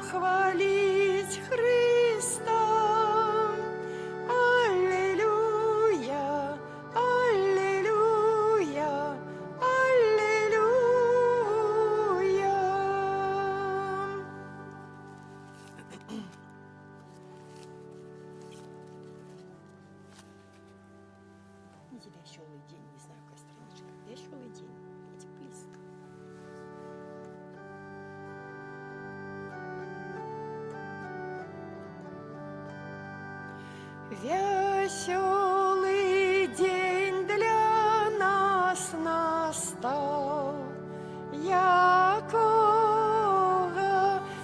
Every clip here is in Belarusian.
хвалить Христа. Аллилуйя, аллилуйя, аллилуйя. Веселый день, не знаю, какая страничка. Веселый день, теплисто. Веселый день для нас настал, якого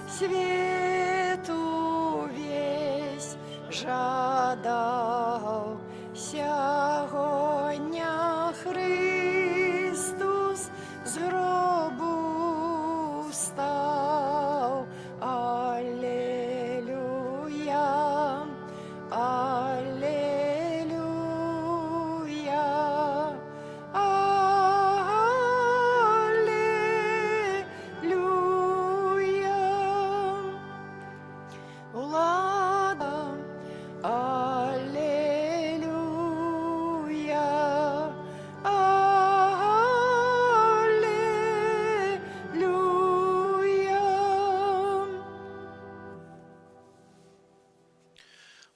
свету весь жадал. Сягоня Христос з гробу встав. Аллилуйя, аллилуйя, аллилуйя. Лада, аллилуйя, аллилуйя.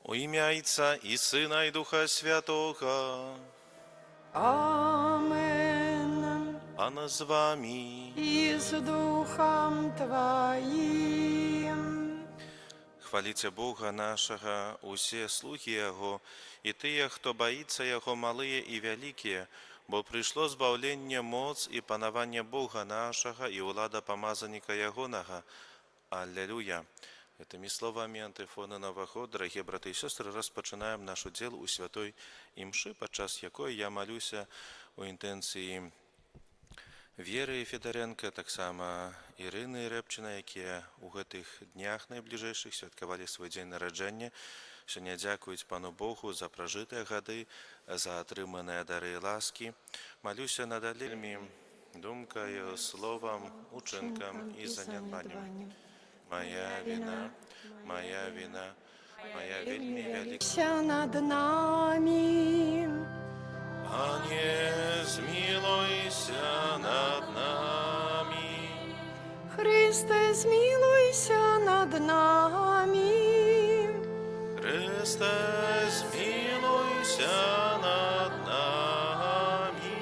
У ім'я Отця і Сина, і Духа Святого. Амен. Пана з вами. І з Духом Твоїм. Хваліце Бога нашага, усе слугі Яго, і тыя, хто баіцца Яго, малыя і вялікія, бо прыйшло збаўленне, моц і панаванне Бога нашага і ўлада памазаніка Ягонага. Аллилуйя. Этими словами антифона Нового, дорогие браты и сестры, распочинаем наш удел у святой імши, падчас якой я молюся у інтенції Веры Федаренко, так само Ірыны Рэпчына, якія у гэтых днях найбліжэйшых святкавалі свой дзень нараджэння. Сёння дзякуюць Пану Богу за пражытыя гады, за атрыманыя дары і ласкі. Малюся надалельмі думкаю, словам, учынкам і занядбанням. Моя вина, моя вина, моя вельми велика. Над нами. Пане, змилуйся над нами. Христе, змилуйся над нами. Христе, змилуйся над нами.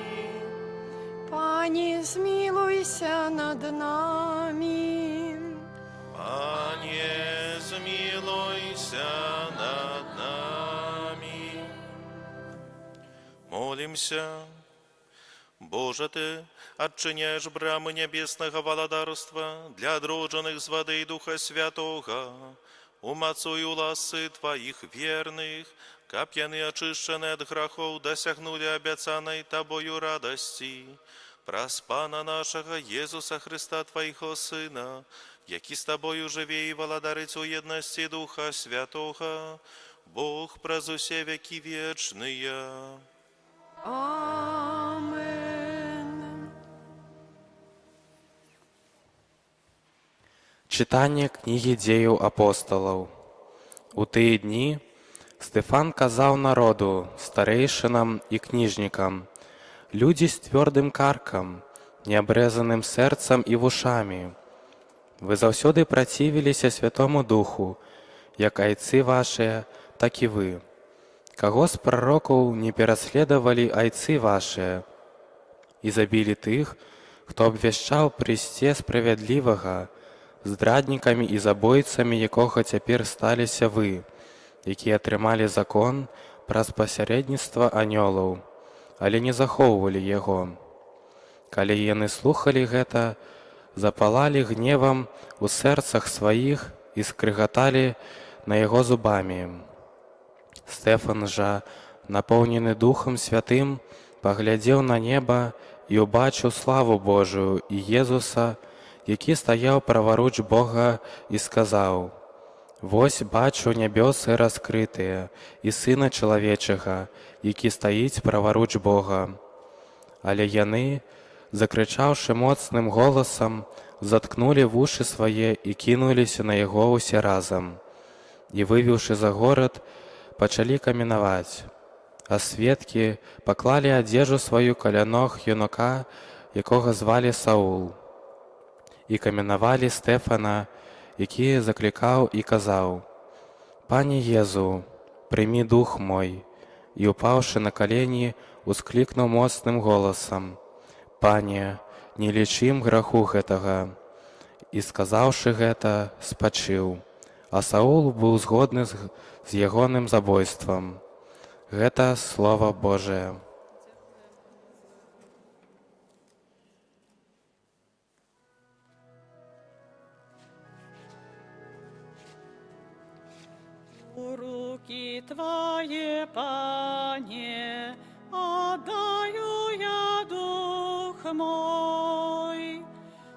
Пане, змилуйся над нами. Пане, змилуйся над нами. Молимся. Боже, Ты отчиняешь брамы небесного владарства для одродженных з воды и Духа Святого. Умацуй у ласы Твоих верных, каб яны очищены от грехов досягнули обяцанной Тобою радости. Праз Пана нашего Езуса Христа, Твоего Сына, які з Тобою живе і владарить у єдності Духа Святого, Бог праз усе веки вечные. Амен. Читання книги Дзеяў апостолаў. У тыя дні Стефан казаў народу, старэйшынам і кніжнікам: «Людзі з твёрдым каркам, неабрэзаным сэрцам і вушамі, вы заўсёды працівіліся Святому Духу, як айцы вашыя, так і вы. Каго з прарокаў не пераследавалі айцы вашыя і забілі тых, хто абвяшчаў прыйсце справядлівага, здраднікамі і забойцамі, якога цяпер сталіся вы, якія атрымалі закон праз пасярэдніцтва анёлаў, але не захоўвалі яго. Калі яны слухалі гэта, запалалі гневам у сэрцах сваіх і скрыгаталі на яго зубамі. Стэфан жа, напоўнены Духом Святым, паглядзеў на неба і ўбачыў славу Божую і Езуса, які стаяў праваруч Бога, і сказаў: «Вось бачу нябёсы раскрытыя і Сына Чалавечага, які стаіць праваруч Бога». Але яны закричаўшы моцным голасам, заткнулі вушы свае і кінуліся на яго ўсе разам. І, вывеўшы за горад, пачалі каменаваць. А сведкі паклалі адзежу сваю каля ног юнака, якога звалі Саул. І каменавалі Стэфана, які заклікаў і казаў: «Пане Езу, прымі дух мой». І, упаўшы на калені, усклікнуў моцным голасам: «Пане, не лічым граху гэтага». І, сказаўшы гэта, спачыў. А Саул быў згодны з ягоным забойствам. Гэта Слова Божае. У руки Твои, Пане, отдаю я дух мой.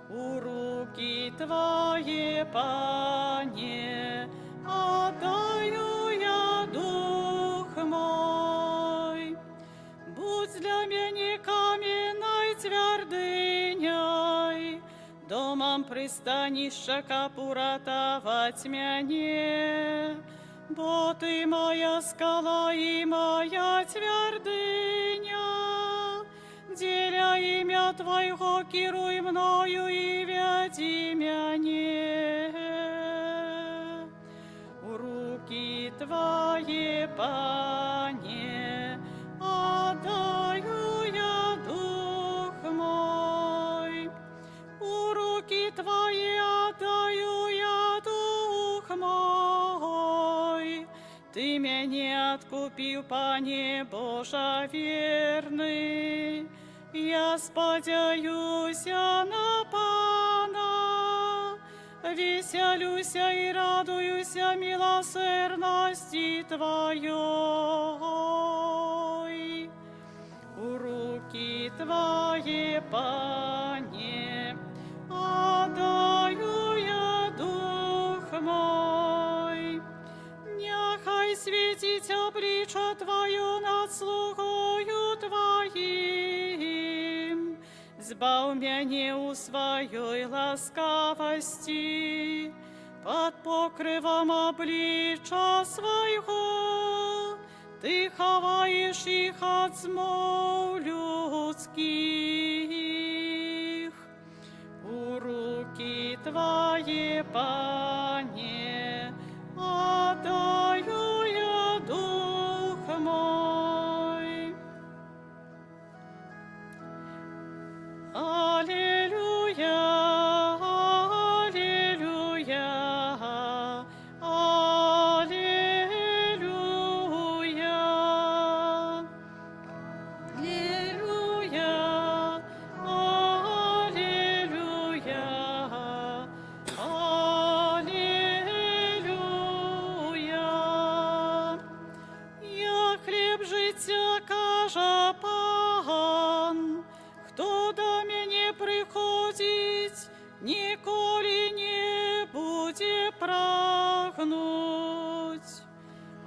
У руки Твои, Пане, отдаю я дух мой. Будь для меня каменной твердыней, домом пристанища капуратовать мяне. Бо Ты моя скала и моя твердыня, деля имя Твоего кируй мною и веди мяне. У руки Твои, Пане, отдаю я дух мой. У руки Твои отдаю я дух мой. Ты меня откупил, Пане Божа верный. Я сподяюся на Пана, веселюся и радуюся милосердности Твоей. У руки Твои, Пане, отдаю я дух мой. Нехай светить облича Твою над слугою Твоим, збав мяне у своей ласкавости, под покрывом облича своего Ты ховаешь их от змов людских. У руки Твои, Пане, отдаю я дух мой. Аллилуйя, аллилуйя, аллилуйя, аллилуйя, аллилуйя, аллилуйя. Я хлеб життя, каже Пан, хто до мене приходить, ніколи не буде прагнуть.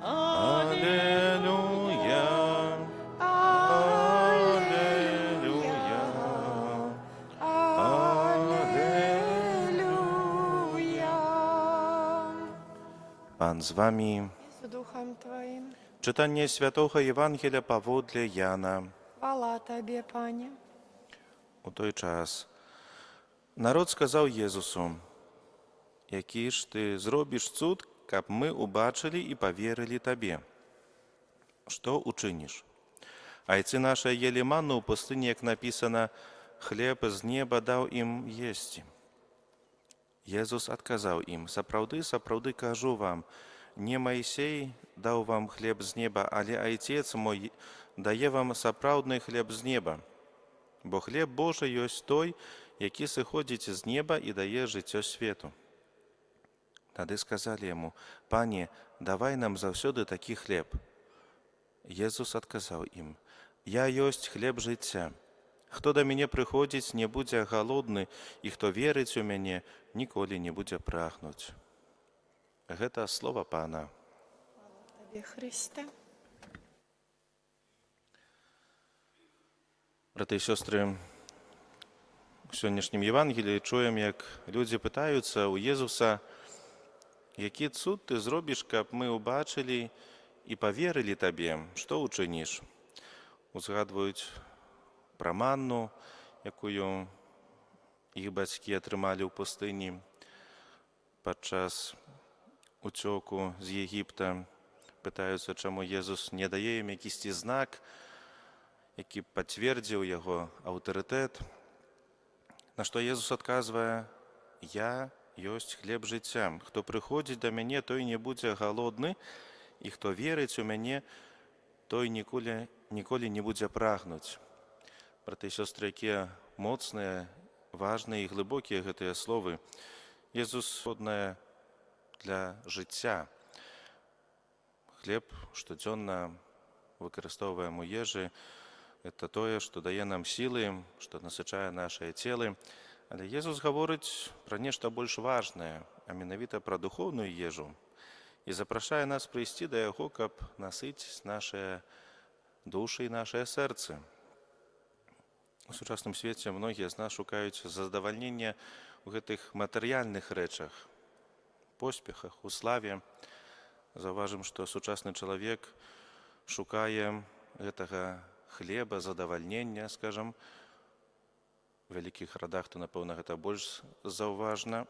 Аллилуйя, аллилуйя, Аллилуйя. Пан з вами. З Духом Твоим. Читання Святого Євангелія паводле Яна. Хвала Тебе, Пане. У той час народ сказав Єзусу: «Який ж ти зробиш цуд, каб ми убачили і повірили Тобі? Що учиниш? Айцы наши ели манну у пустыне, як написано, хлеб з неба дав їм єсти». Єзус отказав їм: «Сапраўды, сапраўды кажу вам, не Майсей дав вам хлеб з неба, але Айцец мой дае вам сапраўдны хлеб з неба. Бо хлеб Божий ёсць той, які сыходзіць з неба і дае жыццё свету». Тады сказалі яму: «Пане, давай нам заўсёды такі хлеб». Езус адказаў ім: «Я ёсць хлеб жыцця. Хто да мяне прыходзіць, не будзе галодны, і хто верыць у мяне, ніколі не будзе прагнуць». Гэта слова Пана. Тебе, Христе. Браты і сёстры, У сённяшнім Євангелії чуємо, як люди питаються у Єзуса, який цуд ти зробиш, каб ми убачили і повірили тобі, що учиниш? Узгадують про манну, яку їх батьки отримали у пустині падчас уцёку з Єгипта. Питаються, чому Єзус не дає їм якийсь знак, який підтвердив його авторитет. На що Єсус адказвае: «Я ёсць хлеб жыцця. Хто прыходзіць да мяне, той не будзе галодны, і хто верыць у мяне, той ніколі не будзе прагнуць». Браты і сёстры, якія моцныя, важныя і глыбокія гэтыя словы. Єсус годнае для жыцця. Хлеб штодзённа выкарыстоўваем у ежы. Это тое, што дае нам сілы, што насычае нашыя целы. Але Єсус гаворыць пра нешта больш важнае, а менавіта пра духоўную ежу. І запрашае нас прыйсці да яго, каб насыціць нашыя душы і нашыя сэрцы. У сучасным свеце многія з нас шукаюць задавальнення ў гэтых матэрыяльных рэчах, поспехах, у славе. Заўважым, што сучасны чалавек шукае гэтага хлеба, задавальнення, скажам. У вялікіх гарадах, то, напэўна, гэта больш заўважна.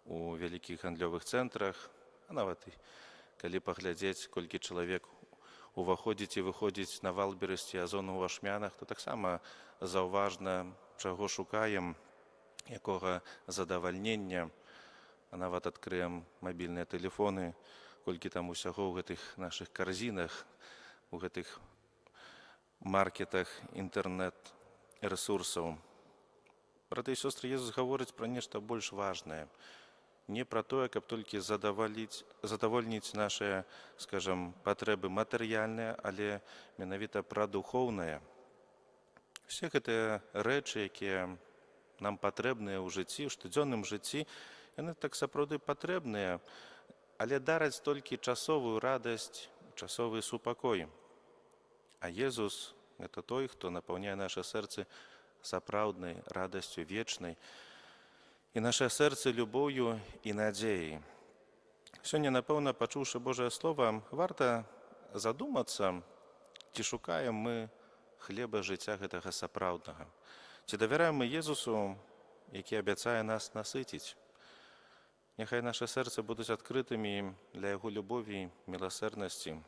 У вялікіх гандлёвых цэнтрах, а нават калі паглядзець, колькі чалавек уваходзіць і выходзіць на Валберасці, Азону, у Вашмянах, то таксама заўважна, чаго шукаем, якога задавальнення. А нават адкрыем мабільныя тэлефоны, колькі там усяго ў гэтых нашых карзінах, у гэтых маркетах інтэрнэт-рэсурсаў. Браты і сёстры, Єсус гаворыць пра нешта больш важнае. Не пра тое, каб толькі задавольніць нашыя, скажам, патрэбы матэрыяльныя, але менавіта пра духоўнае. Усе гэтыя рэчы, якія нам патрэбныя ў жыцці, ў штодзённым жыцці, яны так сапраўды патрэбныя, але дараць толькі часовую радасць, часовы супакой. А Єсус – гэта той, хто напаўняе наша сэрцы сапраўднай радасцю вечнай і наша сэрцы любоўю і надзеяй. Сёння, напэўна, пачуўшы Божае Слова, варта задумацца, ці шукаем мы хлеба жыцця гэтага сапраўднага. Ці давяраем мы Єсусу, які абяцае нас насыціць. Няхай нашы сэрцы будуць адкрытымі для яго любові, міласэрнасці.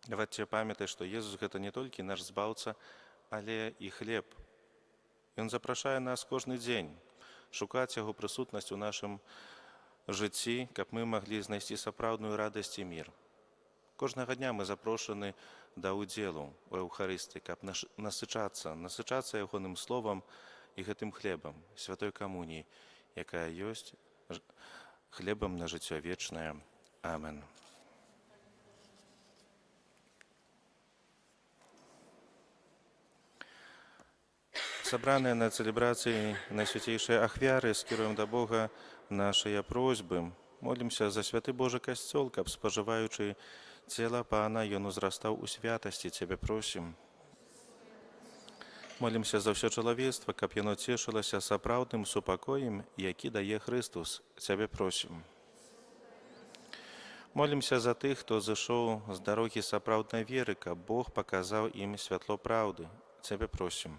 Давайце памятаць, што Єсус – гэта не толькі наш збаўца, але і хлеб. Ён запрашае нас кожны дзень шукаць яго прысутнасць у нашым жыцці, каб мы маглі знайсці сапраўдную радасць і мір. Кожнага дня мы запрошаны да ўдзелу ў Еўхарыстыі, каб насычацца ягоным словам і гэтым хлебам, святой камуніі, якая ёсць хлебам на жыццё вечнае. Амен. Сабраныя на цэлебрацыі найсвяцейшыя ахвяры, скіруем да Бога нашыя просьбы. Молімся за святы Божы касцёл, каб, спажываючы цела Пана, ён узрастаў у святасці. Цябе просім. Молімся за ўсё чалавецтва, каб яно цешылася сапраўдным супакоем, які дае Хрыстус. Цябе просім. Молімся за тых, хто зышоў з дарогі сапраўднай веры, каб Бог паказаў ім святло праўды. Цябе просім.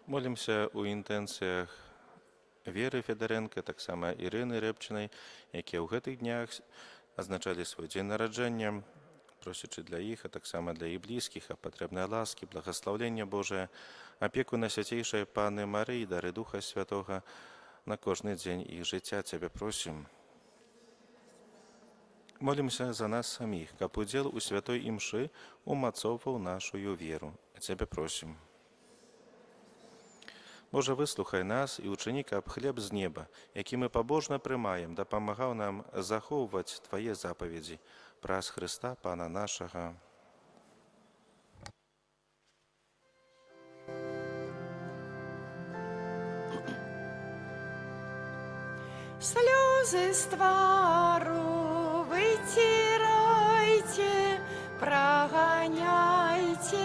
Молімся ў інтэнцыях Веры Федарэнка, таксама Ірыны Рэпчынай, якія ў гэтых днях адзначалі свой дзень нараджэння, просячы для іх, а таксама для іх блізкіх, а патрэбнай ласкі, благаслаўлення Божае, апеку Найсвяцейшай Панны Марыі, дары Духа Святога на кожны дзень іх жыцця. Цябе просім. Молімся за нас саміх, каб удзел у святой імшы умацоўваў нашую веру. Цябе просім. Боже, выслухай нас і ўчыні, каб хлеб з неба, які мы пабожна прымаем, дапамагаў нам захоўваць Твае запаведзі праз Хрыста, Пана нашага. Слезы с твару вытирайте, прогоняйте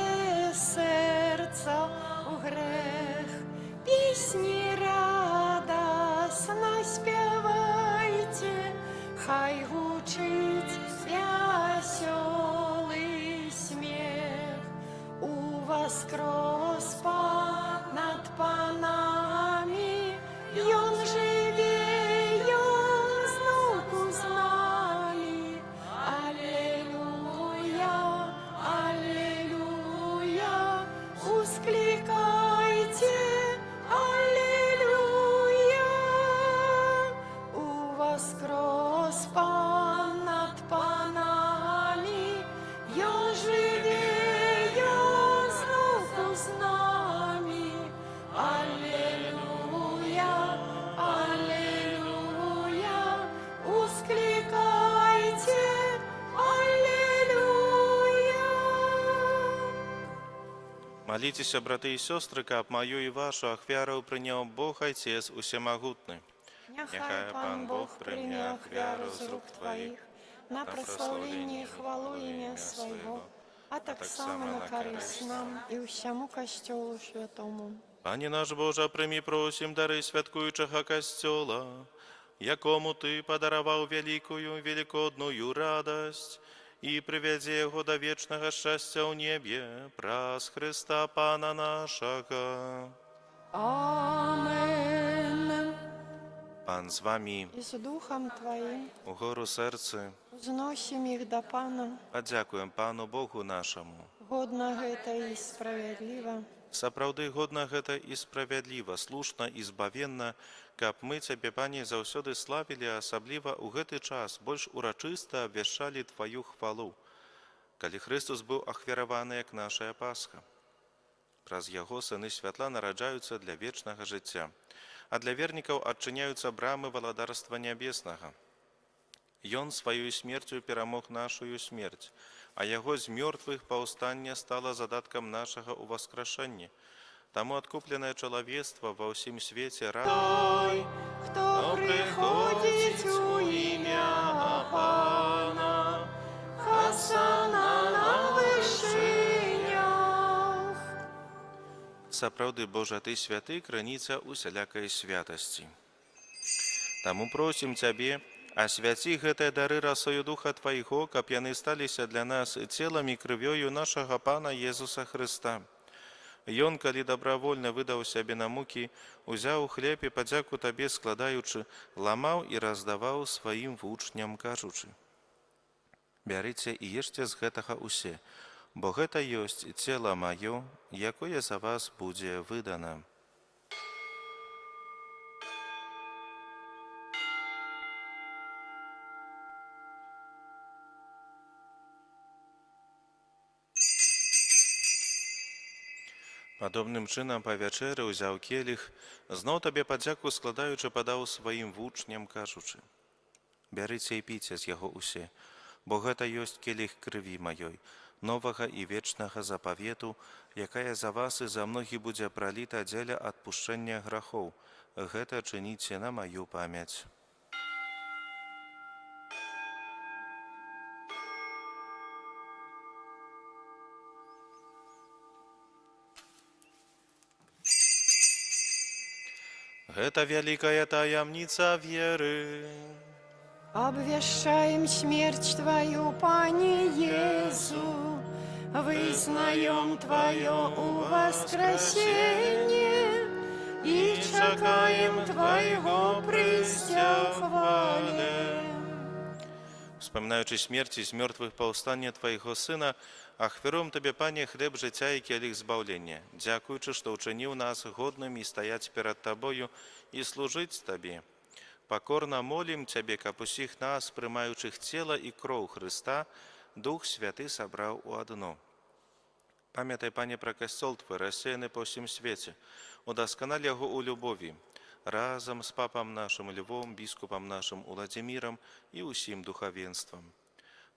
сердца у греха. воскрес Пан над панами, Ён живе, Ён знову з нами. Аллилуйя, аллилуйя, ускликайте, аллилуйя. Воскрес Пан над панами, Ён живе, Ён знову з нами. Аллилуйя, аллилуйя, ускликайте, аллилуйя. Молитеся, браты и сестры, каб мою и вашу ахвяру принял Бог Отец Усемогутный. Нехай Пан Бог прийме ахвяру з рук Твоїх на прославлення і хвалу ім'я Своєго, а так само на користь нам і всьому Костьолу Святому. Пане наш Боже, прийми, просим, дары святкуючого костела, якому Ты подаровал великую, великодную радость, и приведи его до вечного счастья в небе, праз Христа Пана нашего. Амен. Пан з вами, І з Духом Твоїм угору серце, зносим їх до Пана, подякуємо Пану Богу нашому. годно гэта і справедливо. Сапраўды годна гэта і справядліва, слушна і збавенна, каб мы Цябе, Пане, заўсёды славілі, асабліва ў гэты час больш урачыста абвяшчалі Тваю хвалу, калі Христос быў ахвяраваны як нашая Пасха. Праз Яго сыны святла нараджаюцца для вечнага жыцця, а для вернікаў адчыняюцца брамы валадарства нябеснага. Ён сваёй смерцю перамог нашую смерць, а Яго з мёртвых паўстання стала задаткам нашага ўваскрашэння. Таму адкупленае чалавецтва ва ўсім свеце радуй, Хто приходить у ім'я Пана, Хосана на вишинях. сапраўды, Божа, Ты святы, крыніца усялякай святасці. Таму просім Цябе, асвяці гэтыя дары расою Духа Твайго, каб яны сталіся для нас целам і крывёю нашага Пана Езуса Хрыста. Ён, калі добравольна выдаў сябе на мукі, узяў хлеб і падзяку Табе складаючы, ламаў і раздаваў сваім вучням, кажучы: «Бярыце і ешце з гэтага усе, бо гэта ёсць цела маё, якое за вас будзе выдана». Падобным чынам па вячэры ўзяў келіх, зноў Табе падзяку складаючы падаў сваім вучням, кажучы: «Бярыце і піце з яго усе, бо гэта ёсць келіх крыві маёй, новага і вечнага запавету, якая за вас і за многіх будзе праліта дзеля адпушчэння грахоў. Гэта чыніце на маю памяць». Гэта вялікая таямніца веры. Обвещаем смерть Твою, Пане Иису, вызнаем Твое воскресение и чекаем Твоего прыся в хвале. Вспоминаючи смерти з мертвых паўстання Твайго Сына, ахвяруем Табе, Пане, хлеб жыцця і келіх збаўлення, дзякуючы, што ўчыніў нас годнымі стаяць перад Табою і служыць Табе. Пакорна молім Цябе, каб усіх нас, прымаючых цела і кроў Хрыста, Дух Святы сабраў у адно. Памятай, Пане, пра касцёл Твой, рассеяны па ўсім свеце, удасканаль яго ў любові, разам з папам нашым Львом, біскупам нашым Уладзімірам і ўсім духавенствам.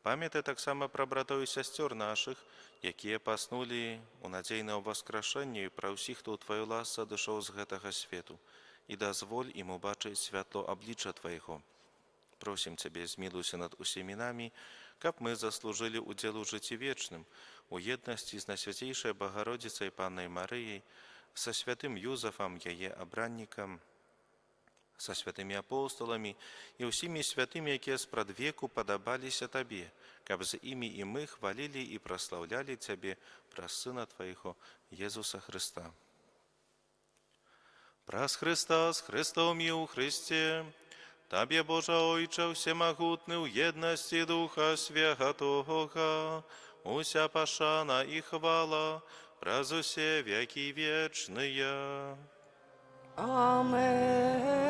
Памятай таксама пра братоў і сясцёр нашых, якія паснулі ў надзей на ўваскрашэнне, і пра ўсіх, хто ў Тваю ласку адышоў з гэтага свету, і дазволь ім убачыць святло аблічча Твайго. Просім Цябе, змілуйся над усімі намі, каб мы заслужылі удзел у жыцці вечным, у еднасці з Найсвяцейшай Багародзіцай Паннай Марыяй, са святым Юзафам, яе абраннікам, со святыми апостолами и усими святыми, якія спрадвеку падабаліся Табе, каб з імі і мы хвалілі і праслаўлялі Цябе праз Сына Твайго, Езуса Христа. Праз Христа, з Христом і у Христе, Табе, Боже Ойче, всемогутний, у єдності Духа Святого, уся пашана і хвала, праз усе веки вечные. Амен.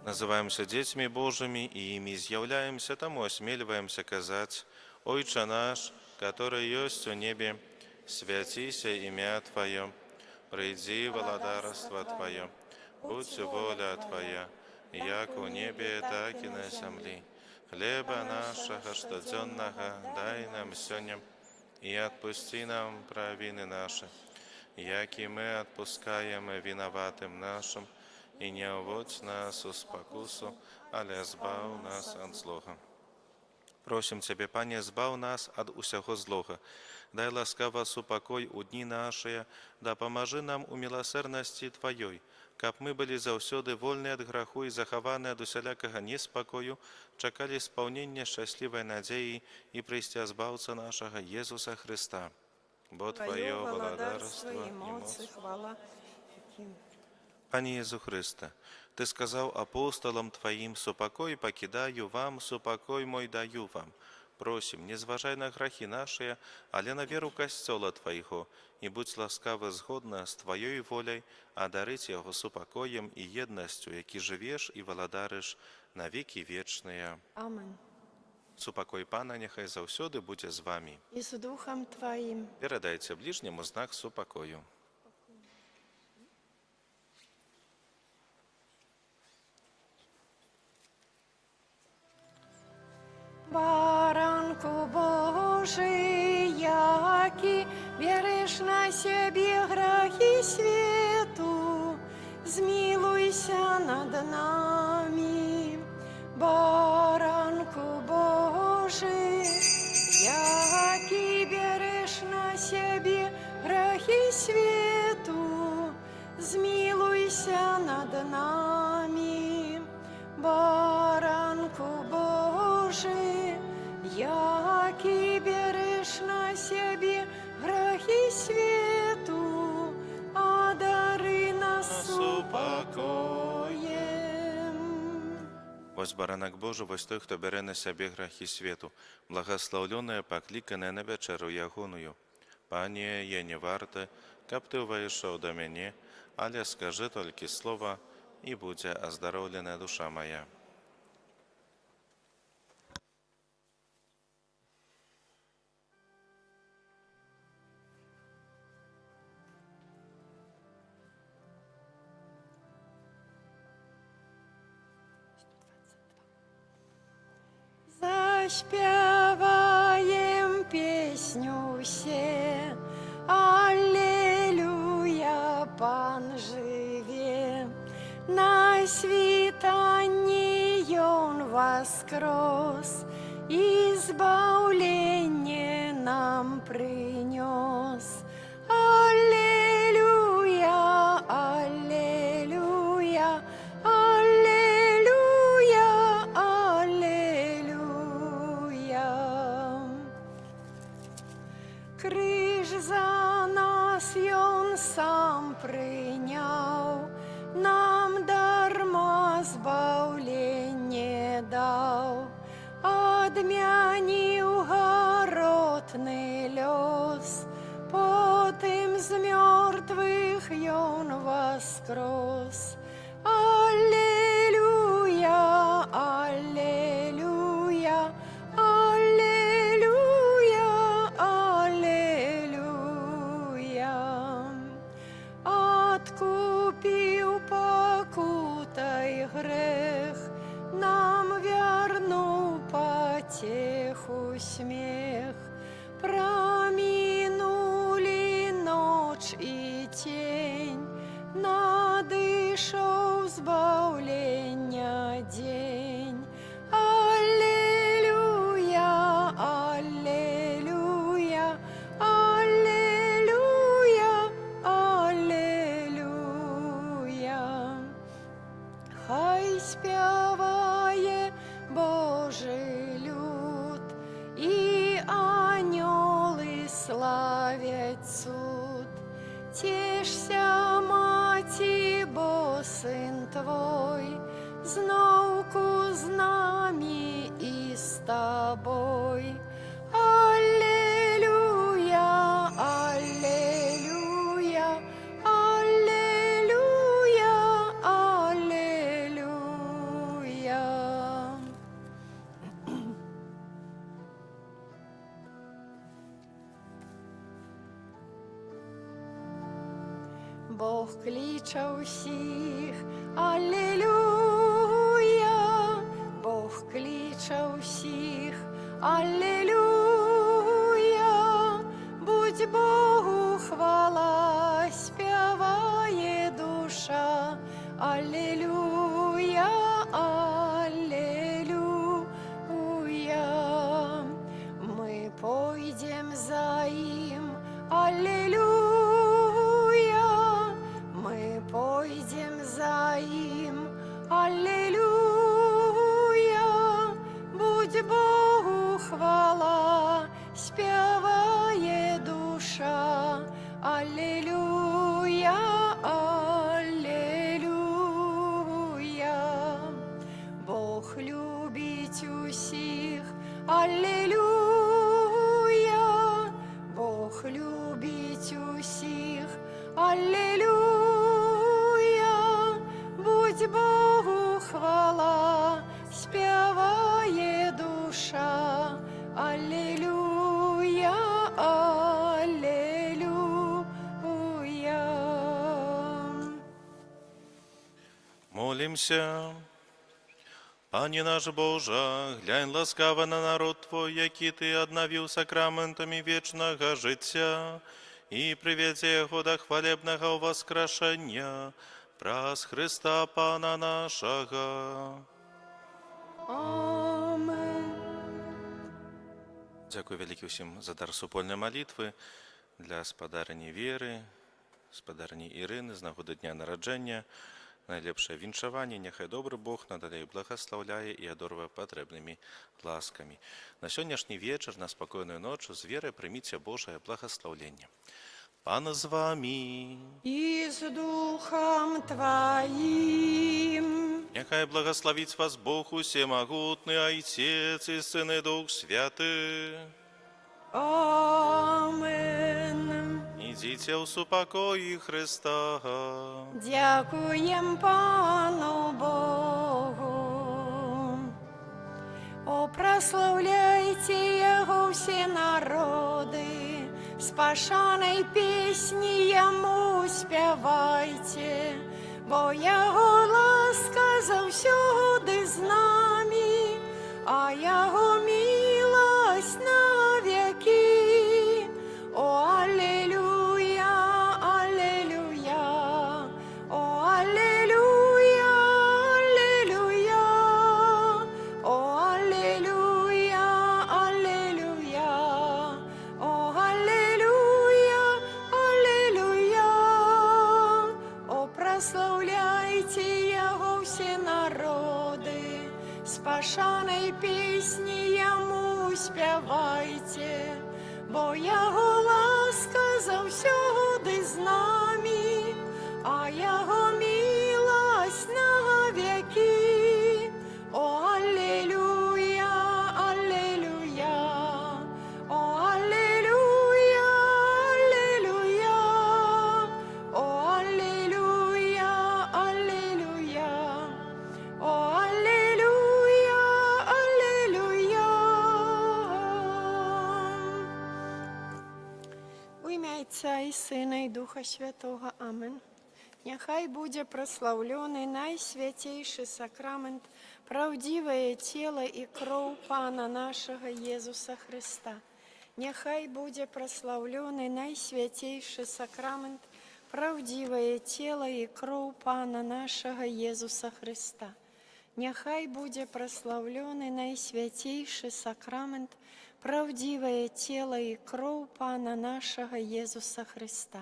Называемся детьми Божьими и ими изъявляемся, тому осмеливаемся казать: «Ойче наш, который есть у небе, святися имя Твое, приди владарство Твое, будь воля Твоя, як у небе, так и на земле. Хлеба нашего штоденного дай нам сегодня, и отпусти нам провины наши, як и мы отпускаем виноватым нашим, и не уводь нас в спокусу, але збав нас от злого». Просим Тебе, Пане, збав нас от усяго злого. Дай ласкаво супокой у дни наши, да поможи нам у милосердности Твоей, каб мы были заўсёды вольны от граху и захованы от усялякого неспокою, чакали исполнения счастливой надеи и прийстя збавца нашего Иисуса Христа. Бо Твое владарство и моц. Хвала. Пане Єзу Христе, Ти сказав апостолам Твоїм: «Супокой покидаю вам, супокой мой даю вам». Просим, не зважай на грахи наши, але на веру Костела Твоего, и будь ласкавы згодна з Твоєю волей, одарить його супокоєм і єдністю, які живеш і владариш на віки вічні. Амен. Супокой Пана нехай заўсёды будзе з вами. И с Духом Твоим. Передайте ближнему знак супокою. Баранку Божий, яки веришь на себе грехи свету, змилуйся над нами. Баранку Божий, яки веришь на себе грехи свету, змилуйся над нами. Баранку Божий, яки береш на себе грехи свету, одари нас супокоем. Вось баранак Божий, вось той, хто бере на себе грехи свету, благословленное, покликане на вечеру ягоную. Пане, я не варте, каб ти увайшов до мене, але скажи тільки слово, і буде оздоровлена душа моя. Заспеваем песню все, Аллилуйя, Пан живе. На свитании Он воскрес, избавление нам принес. Аллилуйя, аллилуйя, аллилуйя, аллилуйя. Крыж за нас Он сам принял, нам дарма збавление дал. Адмянил горотный лёс, потым з мертвых Он воскрес. Аллилуйя, аллилуйя, аллилуйя, аллилуйя. Откупил покутай грех, нам вернул потеху смех. Проминули ночь и тень, надышал спяває Божий люд, і аньоли славять суд. Тішся, маті, бо син твой зновку з нами і з тобой. Аллилуйя, аллилуйя, аллилуйя, аллилуйя. Бог кличе усіх, аллилуйя, Бог кличе усіх, аллилуйя, будь Богу хвала, співає душа, аллилуйя, аллилуйя. Ми пойдем за їм, аллилуйя, ми пойдем за їм, аллилуйя, будь Богу хвала, співає душа, аллилуйя, аллилуйя. Бог любить усіх, аллилуйя, Бог любить усіх, аллилуйя, будь Богу хвала, співає душа, аллилуйя, аллилуйя. Молимся. Пане наш Боже, глянь ласкаво на народ Твой, який Ти одновив сакраментами вічного життя, і приведи його до хвалебного воскрешення, праз Христа Пана нашого. Амен. Дякую велике всім за дар супольної молитви для спадарні Віри, спадарні Ірини з нагоди дня народження. Найлепше віншування, нехай добрий Бог надалі благословляє і одорває потрібними ласками. На сьогоднішній вечір, на спокійну ніч, з вірою прийміться Божє благословення. Пан з вами. І з Духом Твоїм. Нехай благословить вас Бог усемогутний, Отець і Син і Дух Святий. Амен. Ідіть у супокої Христа. Дякуєм Пану Богу. О, прославляйте Його всі народи, з пашаной пісні Йому співайте, бо Його ласка завсюди з нами, а Його милость на віки. О, аллилуйя, аллилуйя, о, аллилуйя, аллилуйя, о, аллилуйя, аллилуйя, о, аллилуйя, аллилуйя. О, прославляйте Його всі народи, з пашаной пісні Йому співайте, бо Його ласка завсюди з нами, а Його милость на віки. О, аллилуйя, аллилуйя, о, аллилуйя, аллилуйя, о, аллилуйя, аллилуйя, о, аллилуйя, аллилуйя. У ім'я Отця і Сина і Духа Святого. Амен. Нехай буде прославлений найсвятейший сакрамент, правдивое тело і кров Пана нашого Єсуса Христа. Нехай буде прославлений найсвятейший сакрамент, правдивое тело і кров Пана нашого Єсуса Христа. Нехай буде прославлений найсвятейший сакрамент, правдивое тело і кров Пана нашого Єсуса Христа,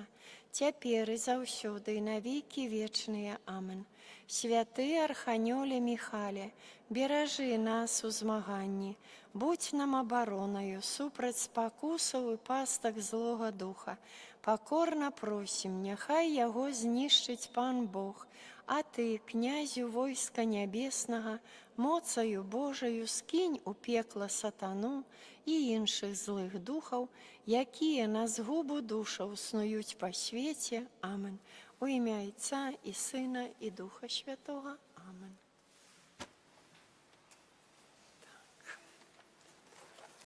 тепер і завсюди, і на віки вічні. Амен. Святы Арханёле Міхале, беражы нас у змаганні, будь нам абаронаю супраць спакусаў і пастак злога духа. Пакорна просім, няхай яго знішчыць пан Бог, а ты, князю войска нябеснага, моцаю Божаю скінь у пекла сатану і іншых злых духаў, якія на згубу душаў снуюць па свеце. Амен. У імя Отця і Сина і Духа Святого. Амен.